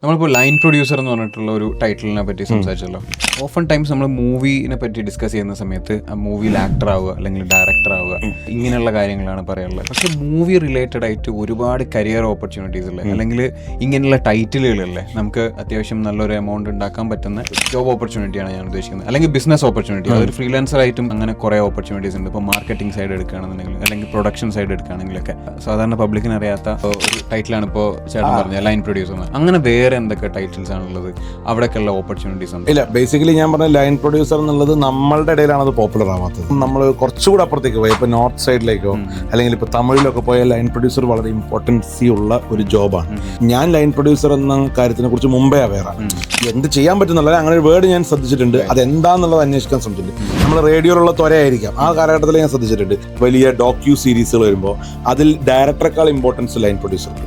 നമ്മളിപ്പോൾ line producer എന്ന് പറഞ്ഞിട്ടുള്ള ഒരു ടൈറ്റിലിനെ പറ്റി സംസാരിച്ചല്ലോ. ഓഫൺ ടൈംസ് നമ്മൾ മൂവിനെ പറ്റി ഡിസ്കസ് ചെയ്യുന്ന സമയത്ത് ആ മൂവിയിൽ ആക്ടർ ആവുക അല്ലെങ്കിൽ ഡയറക്ടർ ആവുക ഇങ്ങനെയുള്ള കാര്യങ്ങളാണ് പറയാനുള്ളത്. പക്ഷെ മൂവി റിലേറ്റഡ് ആയിട്ട് ഒരുപാട് കരിയർ ഓപ്പർച്യൂണിറ്റീസ് ഉള്ളത് അല്ലെങ്കിൽ ഇങ്ങനെയുള്ള ടൈറ്റിലുകളല്ലേ നമുക്ക് അത്യാവശ്യം നല്ലൊരു എമൗണ്ട് ഉണ്ടാക്കാൻ പറ്റുന്ന ജോബ് ഓപ്പർച്യൂണിറ്റിയാണ് ഞാൻ ഉദ്ദേശിക്കുന്നത്. അല്ലെങ്കിൽ ബിസിനസ് ഓപ്പർച്യൂണിറ്റി, അതൊരു ഫ്രീലാൻസർ ആയിട്ടും അങ്ങനെ കുറേ ഓപ്പർച്യൂണിറ്റീസ് ഉണ്ട്. ഇപ്പോൾ മാർക്കറ്റിംഗ് സൈഡ് എടുക്കുകയാണെന്നുണ്ടെങ്കിൽ അല്ലെങ്കിൽ പ്രൊഡക്ഷൻ സൈഡ് എടുക്കുകയാണെങ്കിലൊക്കെ സാധാരണ പബ്ലിക്കിന് അറിയാത്ത ഒരു ടൈറ്റിലാണ് ഇപ്പോൾ ചേട്ടൻ പറഞ്ഞത് ലൈൻ പ്രൊഡ്യൂസർ. അങ്ങനെ വേറെ എന്തൊക്കെ ടൈറ്റിൽസ് ആണുള്ളത്, അവിടേക്കുള്ള ഓപ്പർച്യൂണിറ്റീസ് ഉണ്ട്? ഇല്ല, ബേസിക്കലി ഞാൻ പറഞ്ഞ ലൈൻ പ്രൊഡ്യൂസർ എന്നുള്ളത് നമ്മളുടെ ഇടയിലാണ് അത് പോപ്പുലർ ആവാത്തത്. നമ്മൾ കുറച്ചുകൂടെ അപ്പുറത്തേക്ക് പോയി ഇപ്പോൾ നോർത്ത് സൈഡിലേക്കോ അല്ലെങ്കിൽ ഇപ്പോൾ തമിഴിലൊക്കെ പോയ ലൈൻ പ്രൊഡ്യൂസർ വളരെ ഇമ്പോർട്ടൻസി ഉള്ള ഒരു ജോബാണ്. ഞാൻ ലൈൻ പ്രൊഡ്യൂസർ എന്ന കാര്യത്തിനെ കുറിച്ച് മുമ്പേ അവെയറാണ്. എന്ത് ചെയ്യാൻ പറ്റുന്നുള്ളത് അങ്ങനെ ഒരു വേർഡ് ഞാൻ ശ്രദ്ധിച്ചിട്ടുണ്ട്. അതെന്താന്നുള്ളത് അന്വേഷിക്കാൻ ശ്രമിച്ചിട്ടുണ്ട്. നമ്മൾ റേഡിയോയിലുള്ള ത്വരയായിരിക്കാം, ആ കാലഘട്ടത്തിൽ ഞാൻ ശ്രദ്ധിച്ചിട്ടുണ്ട്. വലിയ ഡോക്യു സീരീസുകൾ വരുമ്പോൾ അതിൽ ഡയറക്ടറെക്കാൾ ഇമ്പോർട്ടൻസ് ലൈൻ പ്രൊഡ്യൂസർക്ക്.